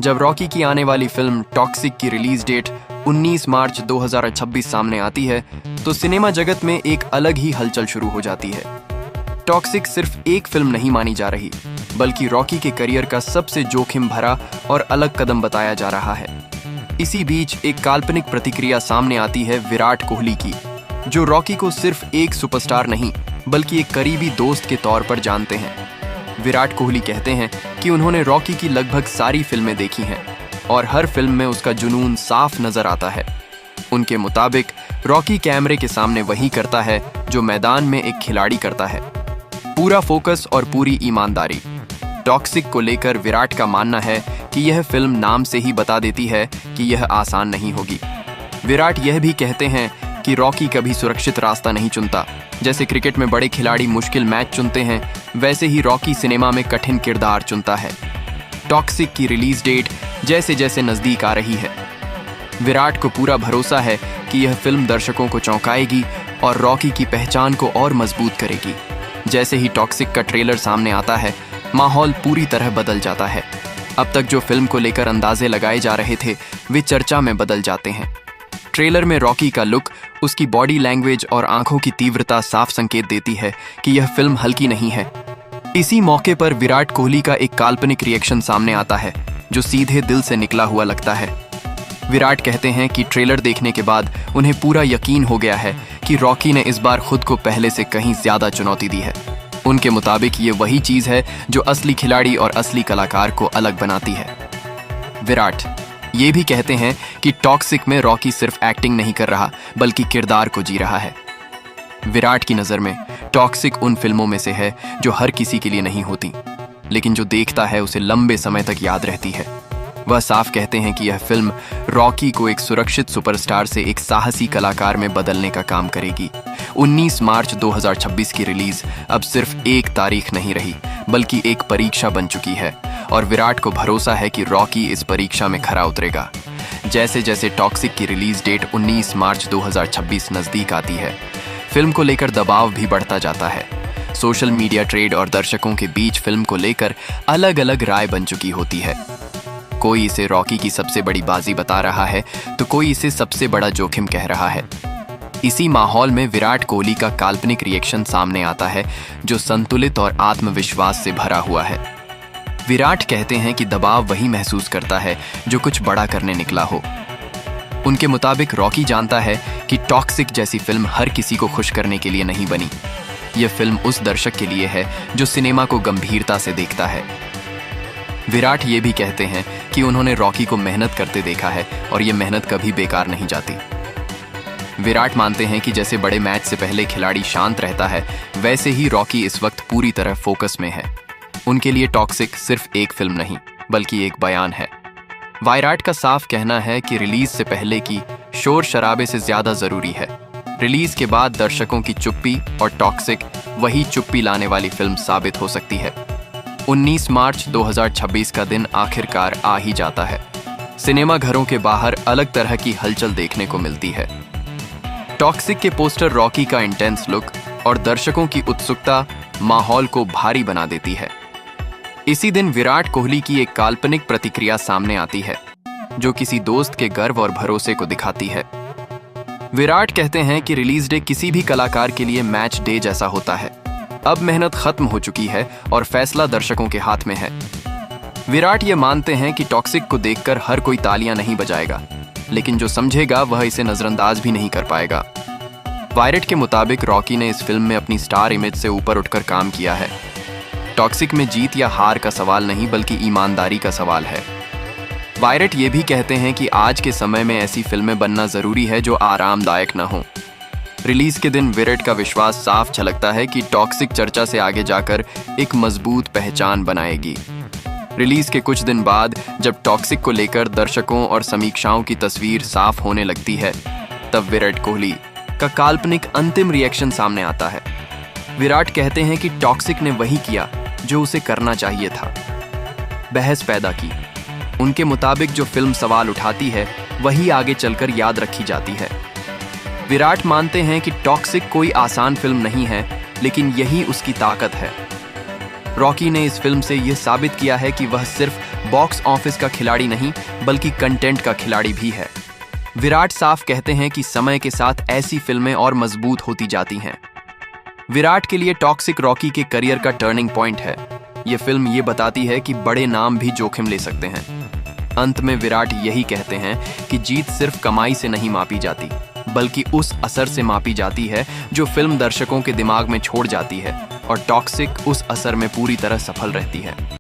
जब रॉकी की आने वाली फिल्म टॉक्सिक की रिलीज डेट 19 मार्च 2026 सामने आती है तो सिनेमा जगत में एक अलग ही हलचल शुरू हो जाती है। टॉक्सिक सिर्फ एक फिल्म नहीं मानी जा रही, बल्कि रॉकी के करियर का सबसे जोखिम भरा और अलग कदम बताया जा रहा है। इसी बीच एक काल्पनिक प्रतिक्रिया सामने आती है विराट कोहली की, जो रॉकी को सिर्फ एक सुपरस्टार नहीं बल्कि एक करीबी दोस्त के तौर पर जानते हैं। विराट कोहली कहते हैं कि उन्होंने रॉकी की लगभग सारी फिल्में देखी हैं और हर फिल्म में उसका जुनून साफ नजर आता है। उनके मुताबिक रॉकी कैमरे के सामने वही करता है जो मैदान में एक खिलाड़ी करता है, पूरा फोकस और पूरी ईमानदारी। टॉक्सिक को लेकर विराट का मानना है कि यह फिल्म नाम से ही बता देती है कि यह आसान नहीं होगी। विराट यह भी कहते हैं कि रॉकी कभी सुरक्षित रास्ता नहीं चुनता। जैसे क्रिकेट में बड़े खिलाड़ी मुश्किल मैच चुनते हैं, वैसे ही रॉकी सिनेमा में कठिन किरदार चुनता है। टॉक्सिक की रिलीज डेट जैसे जैसे नजदीक आ रही है, विराट को पूरा भरोसा है कि यह फिल्म दर्शकों को चौंकाएगी और रॉकी की पहचान को और मजबूत करेगी। जैसे ही टॉक्सिक का ट्रेलर सामने आता है, माहौल पूरी तरह बदल जाता है। अब तक जो फिल्म को लेकर अंदाजे लगाए जा रहे थे, वे चर्चा में बदल जाते हैं। ट्रेलर में रॉकी का लुक, उसकी बॉडी लैंग्वेज और आंखों की तीव्रता साफ संकेत देती है कि यह फिल्म हल्की नहीं है। इसी मौके पर विराट कोहली का एक काल्पनिक रिएक्शन सामने आता है जो सीधे दिल से निकला हुआ लगता है। विराट कहते हैं कि ट्रेलर देखने के बाद उन्हें पूरा यकीन हो गया है कि रॉकी ने इस बार खुद को पहले से कहीं ज्यादा चुनौती दी है। उनके मुताबिक ये वही चीज है जो असली खिलाड़ी और असली कलाकार को अलग बनाती है। विराट ये भी कहते हैं कि टॉक्सिक में रॉकी सिर्फ एक्टिंग नहीं कर रहा बल्कि किरदार को जी रहा है। विराट की नजर में टॉक्सिक उन फिल्मों में से है जो हर किसी के लिए नहीं होती, लेकिन जो देखता है उसे लंबे समय तक याद रहती है। वह साफ कहते हैं कि यह फिल्म रॉकी को एक सुरक्षित सुपरस्टार से एक साहसी कलाकार में बदलने का काम करेगी। 19 मार्च 2026 की रिलीज अब सिर्फ एक तारीख नहीं रही, बल्कि एक परीक्षा बन चुकी है और विराट को भरोसा है कि रॉकी इस परीक्षा में खरा उतरेगा। जैसे जैसे टॉक्सिक की रिलीज डेट 19 मार्च 2026 नजदीक आती है, फिल्म को लेकर दबाव भी बढ़ता जाता है। सोशल मीडिया ट्रेड और दर्शकों के बीच फिल्म को लेकर अलग अलग राय बन चुकी होती है। कोई इसे रॉकी की सबसे बड़ी बाजी बता रहा है तो कोई इसे सबसे बड़ा जोखिम कह रहा है। इसी माहौल में विराट कोहली का काल्पनिक रिएक्शन सामने आता है जो संतुलित और आत्मविश्वास से भरा हुआ है। विराट कहते हैं कि दबाव वही महसूस करता है जो कुछ बड़ा करने निकला हो। उनके मुताबिक रॉकी जानता है कि टॉक्सिक जैसी फिल्म हर किसी को खुश करने के लिए नहीं बनी। यह फिल्म उस दर्शक के लिए है जो सिनेमा को गंभीरता से देखता है। विराट ये भी कहते हैं कि उन्होंने रॉकी को मेहनत करते देखा है और ये मेहनत कभी बेकार नहीं जाती। विराट मानते हैं कि जैसे बड़े मैच से पहले खिलाड़ी शांत रहता है, वैसे ही रॉकी इस वक्त पूरी तरह फोकस में है। उनके लिए टॉक्सिक सिर्फ एक फिल्म नहीं बल्कि एक बयान है। विराट का साफ कहना है कि रिलीज से पहले की शोर शराबे से ज्यादा जरूरी है रिलीज के बाद दर्शकों की चुप्पी, और टॉक्सिक वही चुप्पी लाने वाली फिल्म साबित हो सकती है। 19 मार्च 2026 का दिन आखिरकार आ ही जाता है। सिनेमा घरों के बाहर अलग तरह की हलचल देखने को मिलती है। टॉक्सिक के पोस्टर रॉकी का इंटेंस लुक और दर्शकों की उत्सुकता माहौल को भारी बना देती है। इसी दिन विराट कोहली की एक काल्पनिक प्रतिक्रिया सामने आती है जो किसी दोस्त के गर्व और भरोसे को दिखाती है। विराट कहते हैं कि रिलीज डे किसी भी कलाकार के लिए मैच डे जैसा होता है। अब मेहनत खत्म हो चुकी है और फैसला दर्शकों के हाथ में है। विराट ये मानते हैं कि टॉक्सिक को देखकर हर कोई तालियां नहीं बजाएगा, लेकिन जो समझेगा वह इसे नजरअंदाज भी नहीं कर पाएगा। विराट के मुताबिक रॉकी ने इस फिल्म में अपनी स्टार इमेज से ऊपर उठकर काम किया है। टॉक्सिक में जीत या हार का सवाल नहीं बल्कि ईमानदारी का सवाल है। विराट ये भी कहते हैं कि आज के समय में ऐसी फिल्में बनना जरूरी है जो आरामदायक न हो। रिलीज के दिन विराट का विश्वास साफ झलकता है कि टॉक्सिक चर्चा से आगे जाकर एक मजबूत पहचान बनाएगी। रिलीज के कुछ दिन बाद जब टॉक्सिक को लेकर दर्शकों और समीक्षाओं की तस्वीर साफ होने लगती है, तब विराट कोहली का काल्पनिक अंतिम रिएक्शन सामने आता है। विराट कहते हैं कि टॉक्सिक ने वही किया जो उसे करना चाहिए था, बहस पैदा की। उनके मुताबिक जो फिल्म सवाल उठाती है वही आगे चलकर याद रखी जाती है। विराट मानते हैं कि टॉक्सिक कोई आसान फिल्म नहीं है, लेकिन यही उसकी ताकत है। रॉकी ने इस फिल्म से यह साबित किया है कि वह सिर्फ बॉक्स ऑफिस का खिलाड़ी नहीं बल्कि कंटेंट का खिलाड़ी भी है। विराट साफ कहते हैं कि समय के साथ ऐसी फिल्में और मजबूत होती जाती हैं। विराट के लिए टॉक्सिक रॉकी के करियर का टर्निंग पॉइंट है। ये फिल्म ये बताती है कि बड़े नाम भी जोखिम ले सकते हैं। अंत में विराट यही कहते हैं कि जीत सिर्फ कमाई से नहीं मापी जाती, बल्कि उस असर से मापी जाती है जो फिल्म दर्शकों के दिमाग में छोड़ जाती है, और टॉक्सिक उस असर में पूरी तरह सफल रहती है।